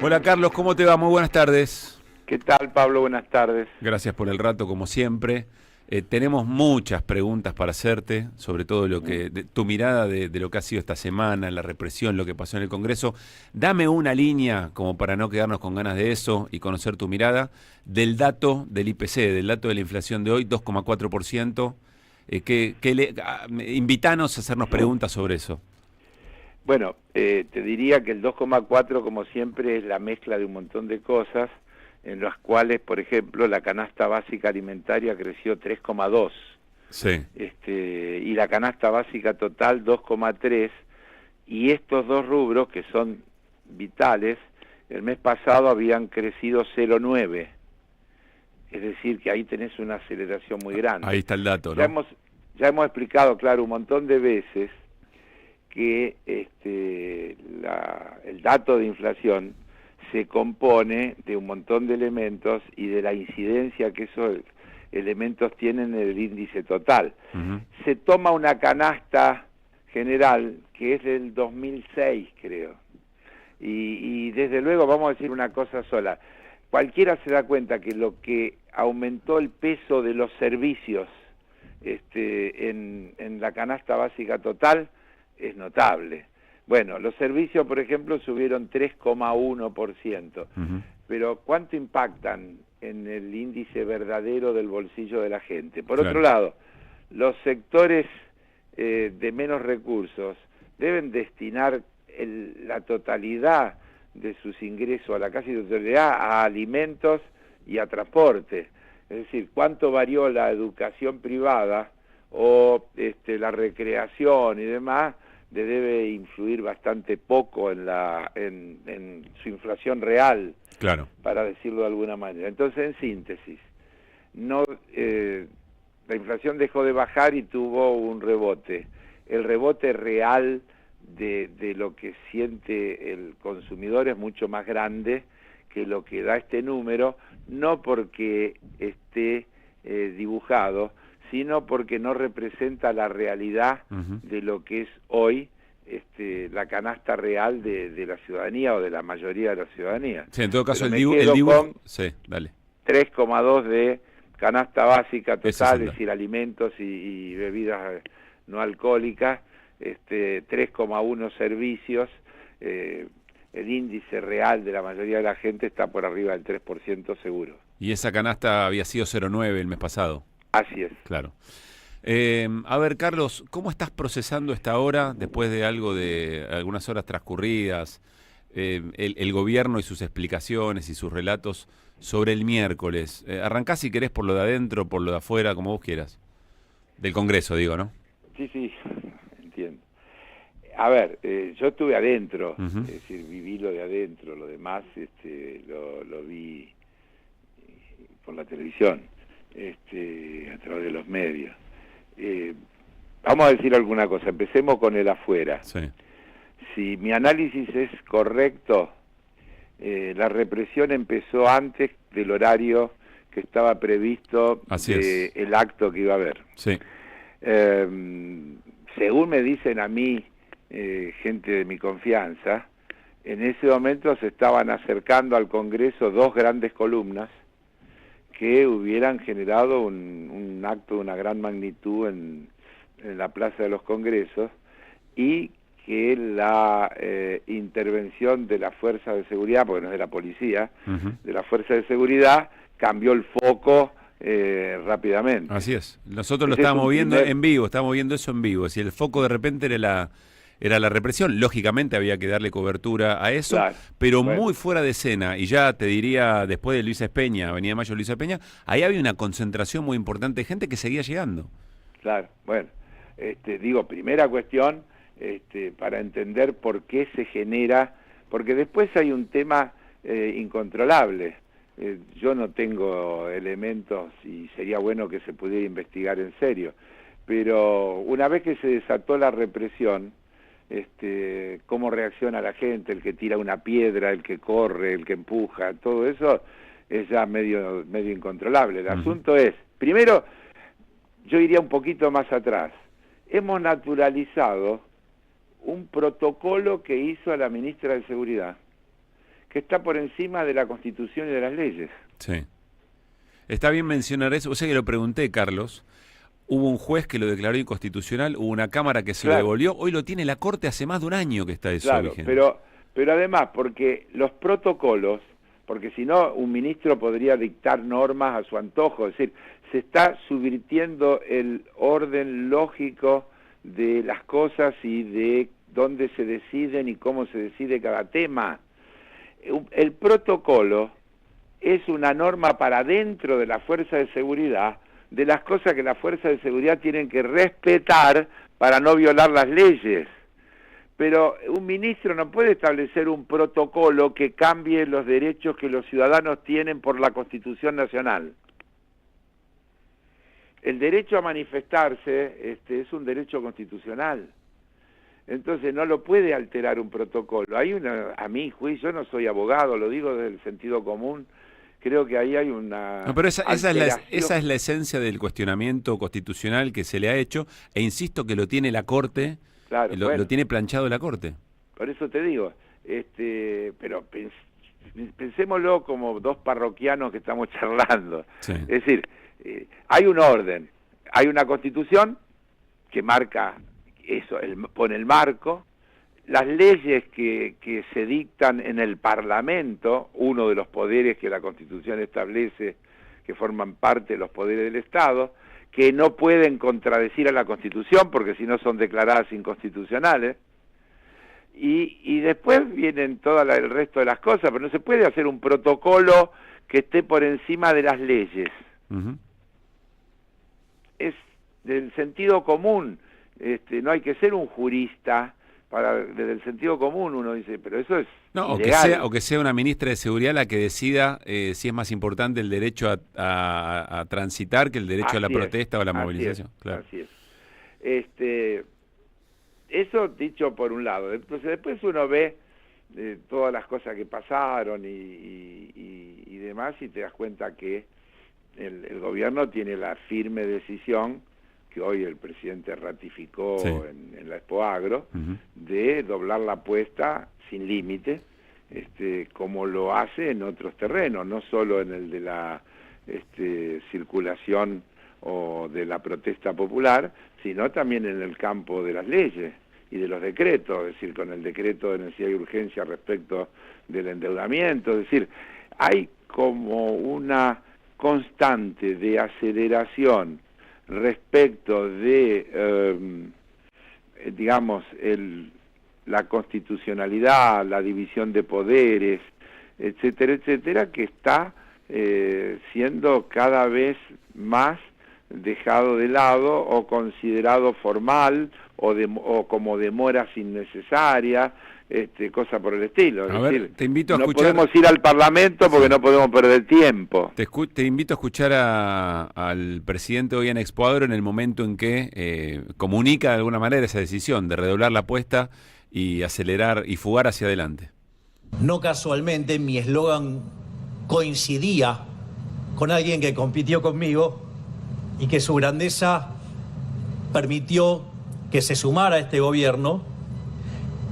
Hola Carlos, ¿cómo te va? Muy buenas tardes. ¿Qué tal, Pablo? Buenas tardes. Gracias por el rato, como siempre. Tenemos muchas preguntas para hacerte, sobre todo tu mirada de lo que ha sido esta semana, la represión, lo que pasó en el Congreso. Dame una línea, como para no quedarnos con ganas de eso y conocer tu mirada, del dato del IPC, del dato de la inflación de hoy, 2,4%. Invítanos a hacernos preguntas sobre eso. Bueno, te diría que el 2,4, como siempre, es la mezcla de un montón de cosas, en las cuales, por ejemplo, la canasta básica alimentaria creció 3,2. Sí. Y la canasta básica total 2,3, y estos dos rubros, que son vitales, el mes pasado habían crecido 0,9. Es decir, que ahí tenés una aceleración muy grande. Ahí está el dato, ¿no? Ya hemos explicado, claro, un montón de veces que el dato de inflación se compone de un montón de elementos y de la incidencia que esos elementos tienen en el índice total. Se toma una canasta general que es del 2006, creo, y desde luego vamos a decir una cosa sola: cualquiera se da cuenta que lo que aumentó el peso de los servicios en la canasta básica total es notable. Bueno, los servicios, por ejemplo, subieron 3,1%, pero ¿cuánto impactan en el índice verdadero del bolsillo de la gente? Por otro lado, los sectores de menos recursos deben destinar la totalidad de sus ingresos, a la casi totalidad, a alimentos y a transporte. Es decir, ¿cuánto varió la educación privada o la recreación y demás? Debe influir bastante poco en su inflación real, claro, para decirlo de alguna manera. Entonces, en síntesis, la inflación dejó de bajar y tuvo un rebote. El rebote real de lo que siente el consumidor es mucho más grande que lo que da este número, no porque esté dibujado, sino porque no representa la realidad de lo que es hoy la canasta real de la ciudadanía o de la mayoría de la ciudadanía. Sí, en todo caso Pero el dibujo... Sí, dale. 3,2 de canasta básica total, es el decir, alimentos y bebidas no alcohólicas, 3,1 servicios. El índice real de la mayoría de la gente está por arriba del 3% seguro. Y esa canasta había sido 0,9 el mes pasado. Así es. Claro. A ver, Carlos, ¿cómo estás procesando esta hora, después de algunas horas transcurridas, el gobierno y sus explicaciones y sus relatos sobre el miércoles? Arrancá, si querés, por lo de adentro, por lo de afuera, como vos quieras. Del Congreso, digo, ¿no? Sí, entiendo. A ver, yo estuve adentro, es decir, viví lo de adentro, lo demás lo vi por la televisión, a través de los medios. Vamos a decir alguna cosa, empecemos con el afuera. Sí. Si mi análisis es correcto, la represión empezó antes del horario que estaba previsto el acto que iba a haber. Sí. Según me dicen a mí, gente de mi confianza, en ese momento se estaban acercando al Congreso dos grandes columnas que hubieran generado un acto de una gran magnitud en la Plaza de los Congresos, y que la intervención de la Fuerza de Seguridad, porque no es de la policía, de la Fuerza de Seguridad, cambió el foco rápidamente. Así es. Nosotros lo estábamos viendo en vivo, estábamos viendo eso en vivo. Si el foco de repente era la represión, lógicamente había que darle cobertura a eso, claro, pero bueno, muy fuera de escena, y ya te diría, después de Luisa Espeña, Avenida Mayo Luisa Espeña, ahí había una concentración muy importante de gente que seguía llegando. Claro, bueno, digo, primera cuestión, para entender por qué se genera, porque después hay un tema incontrolable. Yo no tengo elementos y sería bueno que se pudiera investigar en serio, pero una vez que se desató la represión, cómo reacciona la gente, el que tira una piedra, el que corre, el que empuja, todo eso es ya medio incontrolable. El asunto es, primero, yo iría un poquito más atrás. Hemos naturalizado un protocolo que hizo la ministra de Seguridad, que está por encima de la Constitución y de las leyes. Sí. Está bien mencionar eso. O sea que lo pregunté, Carlos. Hubo un juez que lo declaró inconstitucional, hubo una Cámara que se lo devolvió. Hoy lo tiene la Corte, hace más de un año que está eso vigente. Pero además, porque los protocolos, porque si no, un ministro podría dictar normas a su antojo, es decir, se está subvirtiendo el orden lógico de las cosas y de dónde se deciden y cómo se decide cada tema. El protocolo es una norma para dentro de la fuerza de seguridad, de las cosas que las fuerzas de seguridad tienen que respetar para no violar las leyes. Pero un ministro no puede establecer un protocolo que cambie los derechos que los ciudadanos tienen por la Constitución Nacional. El derecho a manifestarse es un derecho constitucional. Entonces no lo puede alterar un protocolo. A mi juicio, yo no soy abogado, lo digo desde el sentido común, creo que ahí hay una... No, pero esa es la esencia del cuestionamiento constitucional que se le ha hecho, e insisto que lo tiene la Corte, claro, lo tiene planchado la Corte. Por eso te digo, pero pensémoslo como dos parroquianos que estamos charlando. Sí. Es decir, hay un orden, hay una Constitución que marca eso, pone el marco, las leyes que se dictan en el Parlamento, uno de los poderes que la Constitución establece, que forman parte de los poderes del Estado, que no pueden contradecir a la Constitución porque si no son declaradas inconstitucionales, y después vienen todo el resto de las cosas, pero no se puede hacer un protocolo que esté por encima de las leyes. Uh-huh. Es del sentido común, no hay que ser un jurista. Desde el sentido común uno dice, pero eso es ilegal. O que sea una ministra de Seguridad la que decida si es más importante el derecho a transitar que el derecho a la protesta o a la movilización. Claro. Así es. Eso dicho por un lado. Entonces después uno ve todas las cosas que pasaron y demás y te das cuenta que el gobierno tiene la firme decisión que hoy el presidente ratificó en la Expo Agro, de doblar la apuesta sin límite, como lo hace en otros terrenos, no solo en el de la circulación o de la protesta popular, sino también en el campo de las leyes y de los decretos, es decir, con el decreto de necesidad y urgencia respecto del endeudamiento, es decir, hay como una constante de aceleración respecto de, digamos, la constitucionalidad, la división de poderes, etcétera, etcétera, que está siendo cada vez más dejado de lado o considerado formal o como demoras innecesarias, cosa por el estilo. Es decir, te invito a no escuchar... podemos ir al Parlamento porque no podemos perder tiempo. Te invito a escuchar al presidente hoy en Expo Agro en el momento en que comunica de alguna manera esa decisión de redoblar la apuesta y acelerar y fugar hacia adelante. No casualmente mi eslogan coincidía con alguien que compitió conmigo y que su grandeza permitió que se sumara a este gobierno,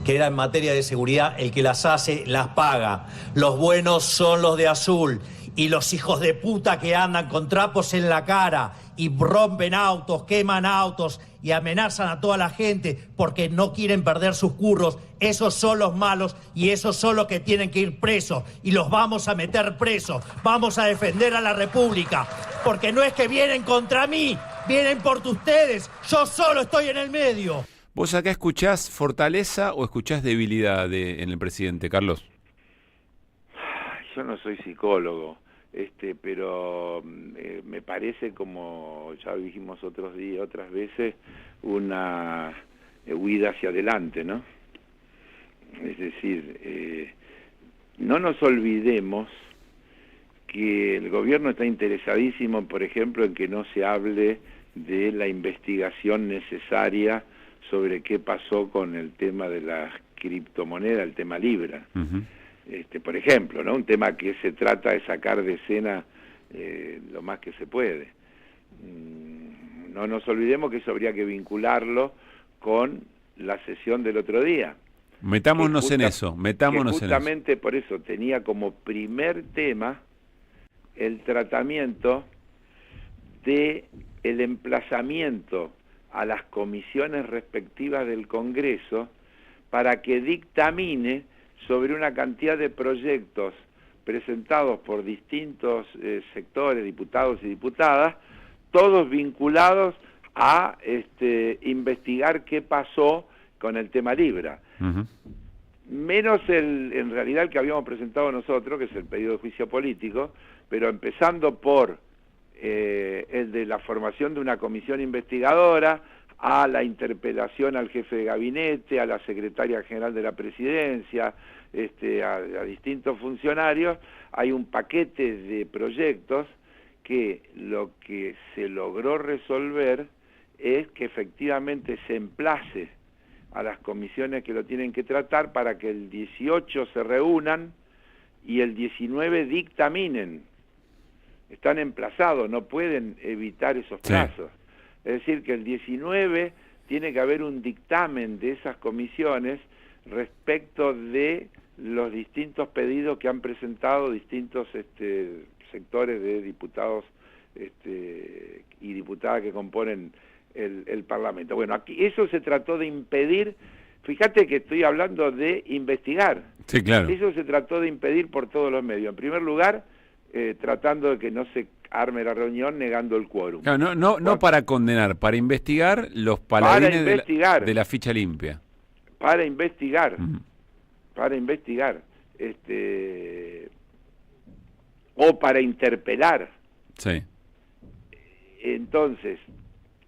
que era en materia de seguridad, el que las hace, las paga. Los buenos son los de azul y los hijos de puta que andan con trapos en la cara y rompen autos, queman autos y amenazan a toda la gente porque no quieren perder sus curros, esos son los malos y esos son los que tienen que ir presos y los vamos a meter presos. Vamos a defender a la República porque no es que vienen contra mí, vienen por ustedes, yo solo estoy en el medio. ¿Vos acá escuchás fortaleza o escuchás debilidad en el presidente, Carlos? Yo no soy psicólogo, pero me parece, como ya dijimos otras veces, una huida hacia adelante, ¿no? Es decir, no nos olvidemos que el gobierno está interesadísimo, por ejemplo, en que no se hable de la investigación necesaria sobre qué pasó con el tema de las criptomonedas, el tema Libra. Uh-huh. Por ejemplo, ¿no? Un tema que se trata de sacar de escena lo más que se puede. No nos olvidemos que eso habría que vincularlo con la sesión del otro día. Metámonos en eso, metámonos en eso. Justamente por eso tenía como primer tema el tratamiento de el emplazamiento a las comisiones respectivas del Congreso para que dictamine sobre una cantidad de proyectos presentados por distintos sectores, diputados y diputadas, todos vinculados a investigar qué pasó con el tema Libra. Menos en realidad el que habíamos presentado nosotros, que es el pedido de juicio político, pero empezando por el de la formación de una comisión investigadora, a la interpelación al jefe de gabinete, a la secretaria general de la presidencia, a distintos funcionarios. Hay un paquete de proyectos que lo que se logró resolver es que efectivamente se emplace a las comisiones que lo tienen que tratar para que el 18 se reúnan y el 19 dictaminen. Están emplazados, no pueden evitar esos plazos. Es decir, que el 19 tiene que haber un dictamen de esas comisiones respecto de los distintos pedidos que han presentado distintos sectores de diputados y diputadas que componen el Parlamento. Bueno, aquí eso se trató de impedir. Fíjate que estoy hablando de investigar. Sí, claro. Eso se trató de impedir por todos los medios. En primer lugar, tratando de que no se arme la reunión negando el quórum. Claro, no para condenar, para investigar los paladines de la ficha limpia. Para investigar. Para investigar. O para interpelar. Sí. Entonces,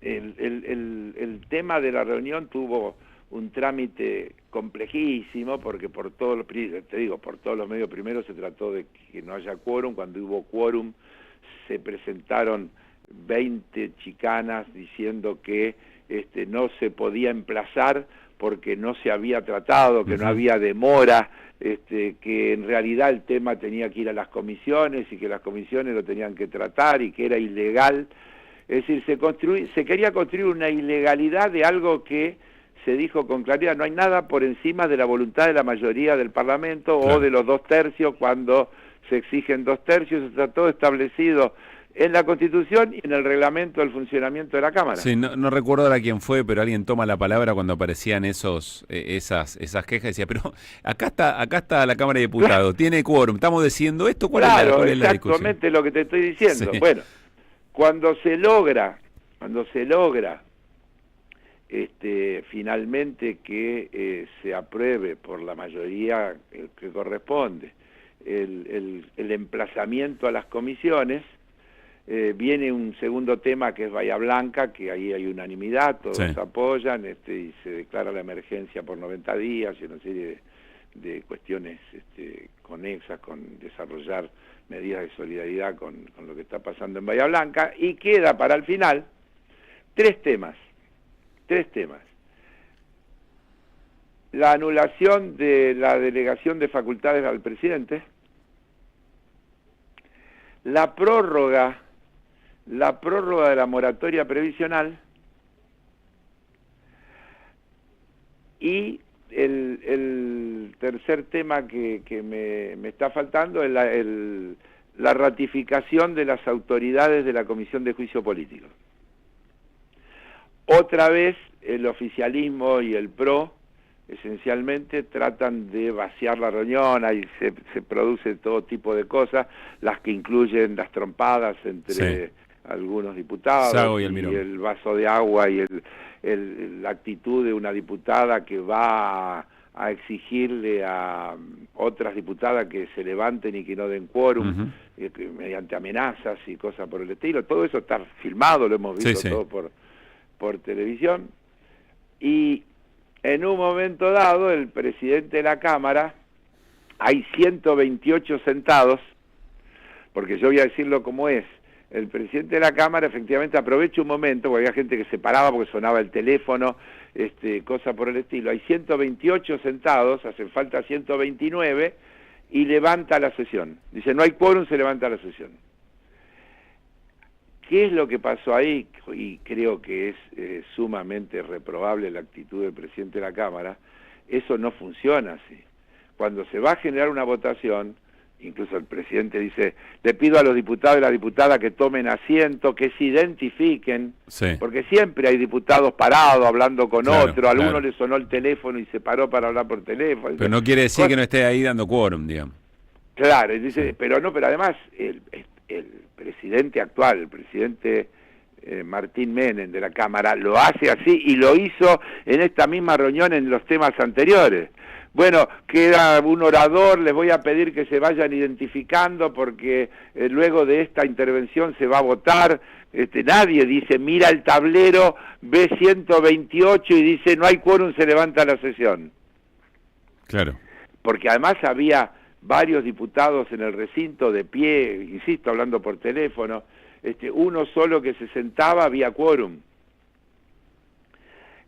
el tema de la reunión tuvo un trámite complejísimo, porque por todos los medios. Primero se trató de que no haya quórum. Cuando hubo quórum se presentaron 20 chicanas diciendo que no se podía emplazar porque no se había tratado, que no había demora, que en realidad el tema tenía que ir a las comisiones y que las comisiones lo tenían que tratar y que era ilegal. Es decir, se quería construir una ilegalidad de algo que se dijo con claridad: no hay nada por encima de la voluntad de la mayoría del Parlamento, claro, o de los 2/3 cuando se exigen 2/3. Está todo establecido en la Constitución y en el reglamento del funcionamiento de la Cámara. Sí, no recuerdo ahora quién fue, pero alguien toma la palabra cuando aparecían esas quejas y decía, pero acá está la Cámara de Diputados, claro, tiene quórum, estamos diciendo esto, ¿cuál es la discusión? Exactamente lo que te estoy diciendo. Sí. Bueno, cuando se logra finalmente que se apruebe por la mayoría que corresponde el emplazamiento a las comisiones, viene un segundo tema que es Bahía Blanca, que ahí hay unanimidad, todos apoyan, y se declara la emergencia por 90 días y una serie de cuestiones conexas con desarrollar medidas de solidaridad con lo que está pasando en Bahía Blanca, y queda para el final tres temas. La anulación de la delegación de facultades al presidente, la prórroga de la moratoria previsional, y el tercer tema que me está faltando es la ratificación de las autoridades de la Comisión de Juicio Político. Otra vez el oficialismo y el PRO esencialmente tratan de vaciar la reunión, ahí se produce todo tipo de cosas, las que incluyen las trompadas entre algunos diputados y el vaso de agua y la actitud de una diputada que va a exigirle a otras diputadas que se levanten y que no den quórum, mediante amenazas y cosas por el estilo. Todo eso está filmado, lo hemos visto todo por televisión, y en un momento dado el presidente de la Cámara, hay 128 sentados, porque yo voy a decirlo como es, el presidente de la Cámara efectivamente aprovecha un momento, porque había gente que se paraba porque sonaba el teléfono, cosa por el estilo, hay 128 sentados, hacen falta 129, y levanta la sesión. Dice, no hay quórum, se levanta la sesión. ¿Qué es lo que pasó ahí? Y creo que es sumamente reprobable la actitud del presidente de la Cámara. eso no funciona así. Cuando se va a generar una votación, incluso el presidente dice, le pido a los diputados y las diputadas que tomen asiento, que se identifiquen, Sí. porque siempre hay diputados parados hablando con Claro, otro, a alguno claro. le sonó el teléfono y se paró para hablar por teléfono. Pero no quiere decir que no esté ahí dando quórum, digamos. Claro, y dice, Sí. pero además el presidente actual, el presidente Martín Menem de la Cámara, lo hace así y lo hizo en esta misma reunión en los temas anteriores. Bueno, queda un orador, les voy a pedir que se vayan identificando porque luego de esta intervención se va a votar. Nadie dice, mira el tablero, ve 128 y dice, no hay quórum, se levanta la sesión. Claro. Porque además había varios diputados en el recinto de pie, insisto, hablando por teléfono, uno solo que se sentaba, había quórum.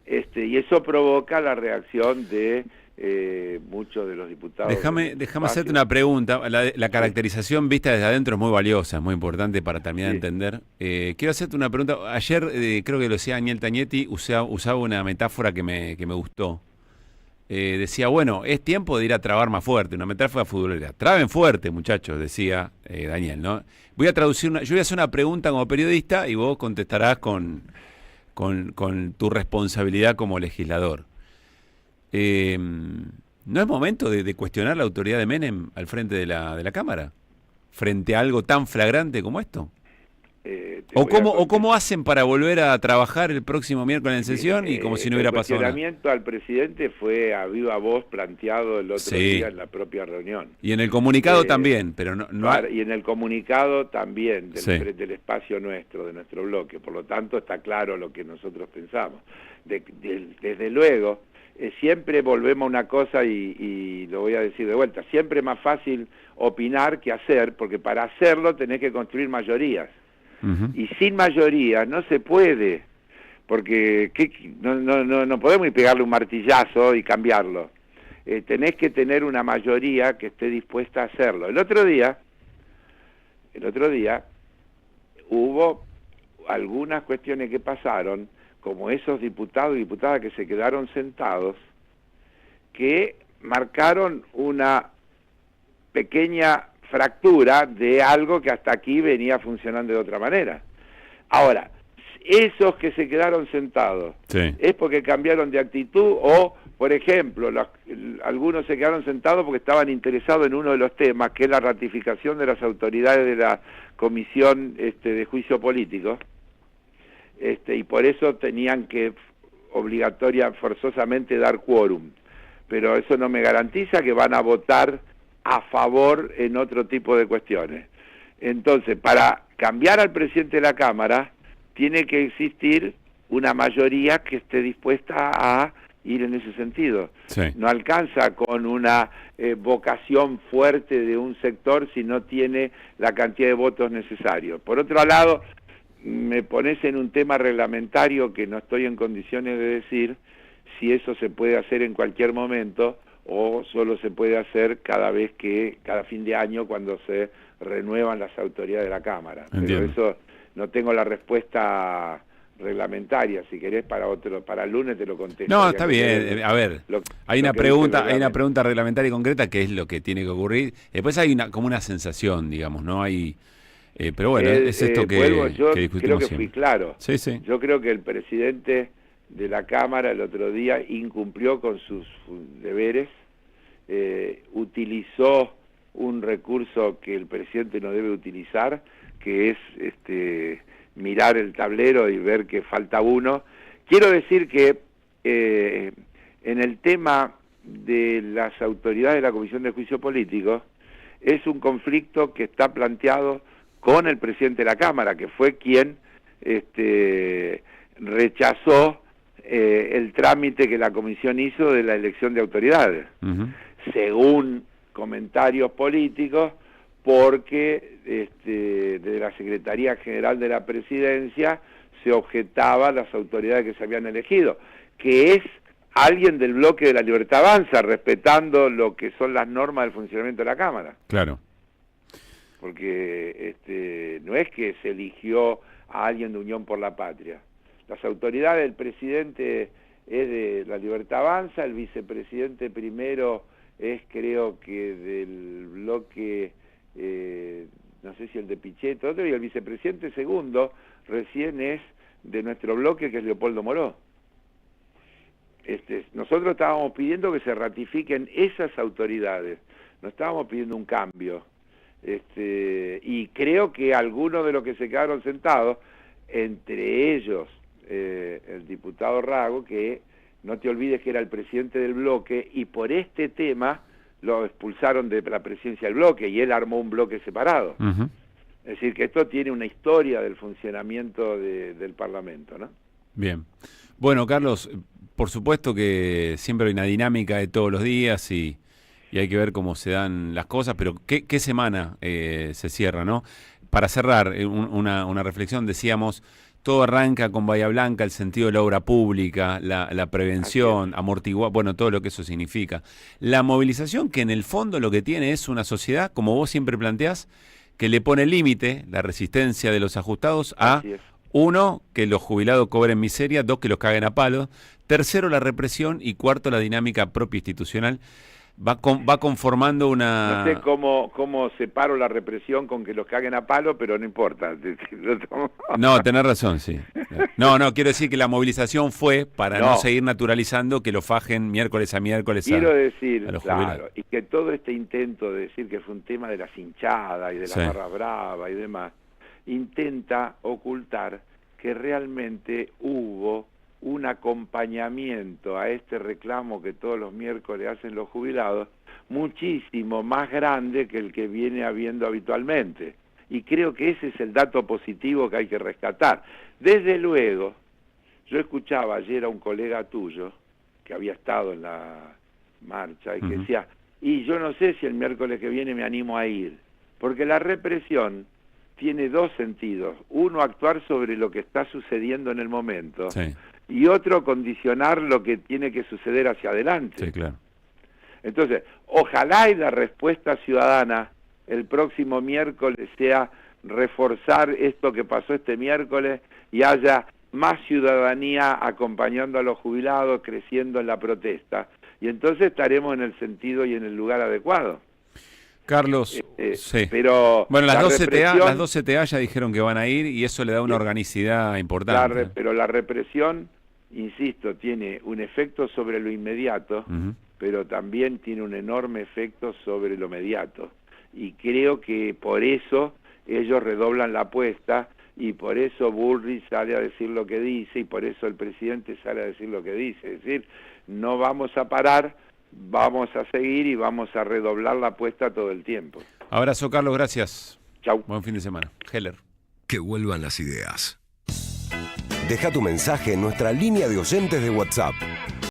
Y eso provoca la reacción de muchos de los diputados. Déjame hacerte una pregunta. La caracterización vista desde adentro es muy valiosa, es muy importante para terminar de entender. Quiero hacerte una pregunta. Ayer, creo que lo decía Daniel Tagnetti, usaba una metáfora que me gustó. Decía, bueno, es tiempo de ir a trabar más fuerte, una metáfora futbolera. Traben fuerte, muchachos, decía Daniel, ¿no? Voy a traducir yo voy a hacer una pregunta como periodista y vos contestarás con tu responsabilidad como legislador. ¿No es momento de cuestionar la autoridad de Menem al frente de la Cámara? Frente a algo tan flagrante como esto. ¿O cómo hacen para volver a trabajar el próximo miércoles en sesión y como si no hubiera pasado nada? El cuestionamiento al presidente fue a viva voz planteado el otro día en la propia reunión. Y en el comunicado también, pero no y en el comunicado también del espacio nuestro, de nuestro bloque. Por lo tanto, está claro lo que nosotros pensamos. Desde luego, siempre volvemos a una cosa y lo voy a decir de vuelta. Siempre es más fácil opinar que hacer, porque para hacerlo tenés que construir mayorías. Y sin mayoría no se puede, porque no podemos ir pegarle un martillazo y cambiarlo. Tenés que tener una mayoría que esté dispuesta a hacerlo. El otro día hubo algunas cuestiones que pasaron, como esos diputados y diputadas que se quedaron sentados, que marcaron una pequeña fractura de algo que hasta aquí venía funcionando de otra manera. Ahora, esos que se quedaron sentados, ¿es porque cambiaron de actitud o, por ejemplo, algunos se quedaron sentados porque estaban interesados en uno de los temas, que es la ratificación de las autoridades de la Comisión de Juicio Político, y por eso tenían que forzosamente dar quórum? Pero eso no me garantiza que van a votar a favor en otro tipo de cuestiones. Entonces, para cambiar al presidente de la Cámara, tiene que existir una mayoría que esté dispuesta a ir en ese sentido. No alcanza con una vocación fuerte de un sector si no tiene la cantidad de votos necesarios. Por otro lado, me pones en un tema reglamentario que no estoy en condiciones de decir si eso se puede hacer en cualquier momento o solo se puede hacer cada fin de año cuando se renuevan las autoridades de la Cámara. Entiendo. Pero eso no tengo la respuesta reglamentaria. Si querés para el lunes te lo contesto. No, está bien. A ver, hay una pregunta reglamentaria y concreta que es lo que tiene que ocurrir. Después hay como una sensación, digamos, ¿no? Hay pero bueno, es esto que discutimos creo que siempre. fui claro. Sí. Yo creo que el presidente de la Cámara el otro día incumplió con sus deberes, utilizó un recurso que el presidente no debe utilizar, que es mirar el tablero y ver que falta uno. Quiero decir que en el tema de las autoridades de la Comisión de Juicio Político es un conflicto que está planteado con el presidente de la Cámara, que fue quien rechazó el trámite que la comisión hizo de la elección de autoridades, según comentarios políticos, porque desde la Secretaría General de la Presidencia se objetaba las autoridades que se habían elegido, que es alguien del bloque de la Libertad Avanza, respetando lo que son las normas del funcionamiento de la Cámara. Claro. Porque no es que se eligió a alguien de Unión por la Patria. Las autoridades del presidente es de La Libertad Avanza, el vicepresidente primero es, creo que del bloque, no sé si el de Pichetto, otro, y el vicepresidente segundo recién es de nuestro bloque, que es Leopoldo Moró. Nosotros estábamos pidiendo que se ratifiquen esas autoridades, no estábamos pidiendo un cambio. Y creo que algunos de los que se quedaron sentados, entre ellos el diputado Rago, que no te olvides que era el presidente del bloque, y por este tema lo expulsaron de la presidencia del bloque, y él armó un bloque separado. Uh-huh. Es decir, que esto tiene una historia del funcionamiento del Parlamento, ¿no? Bien. Bueno, Carlos, por supuesto que siempre hay una dinámica de todos los días y hay que ver cómo se dan las cosas, pero ¿qué semana se cierra, no? Para cerrar, una reflexión, decíamos, todo arranca con Bahía Blanca, el sentido de la obra pública, la prevención, amortiguar, bueno, todo lo que eso significa. La movilización, que en el fondo lo que tiene es una sociedad, como vos siempre planteás, que le pone límite, la resistencia de los ajustados, a uno, que los jubilados cobren miseria, dos, que los caguen a palos, tercero, la represión, y cuarto, la dinámica propia institucional. Va conformando una... No sé cómo separo la represión con que los caguen a palo, pero no importa. No, tenés razón, sí. No, quiero decir que la movilización fue para no seguir naturalizando que lo fajen miércoles a miércoles quiero decir, a los claro, jubilados. y que todo este intento de decir que fue un tema de las hinchadas y de la barra brava y demás, intenta ocultar que realmente hubo un acompañamiento a este reclamo que todos los miércoles hacen los jubilados, muchísimo más grande que el que viene habiendo habitualmente. Y creo que ese es el dato positivo que hay que rescatar. Desde luego, yo escuchaba ayer a un colega tuyo, que había estado en la marcha, y que decía, y yo no sé si el miércoles que viene me animo a ir, porque la represión tiene dos sentidos. Uno, actuar sobre lo que está sucediendo en el momento, y otro, condicionar lo que tiene que suceder hacia adelante. Sí, claro. Entonces, ojalá y la respuesta ciudadana el próximo miércoles sea reforzar esto que pasó este miércoles y haya más ciudadanía acompañando a los jubilados, creciendo en la protesta. Y entonces estaremos en el sentido y en el lugar adecuado. Carlos, sí. Pero bueno, las dos CTA ya dijeron que van a ir y eso le da una organicidad importante. Pero la represión, insisto, tiene un efecto sobre lo inmediato, pero también tiene un enorme efecto sobre lo mediato. Y creo que por eso ellos redoblan la apuesta y por eso Bullrich sale a decir lo que dice y por eso el presidente sale a decir lo que dice. Es decir, no vamos a parar, vamos a seguir y vamos a redoblar la apuesta todo el tiempo. Abrazo, Carlos, gracias. Chau. Buen fin de semana. Heller. Que vuelvan las ideas. Deja tu mensaje en nuestra línea de oyentes de WhatsApp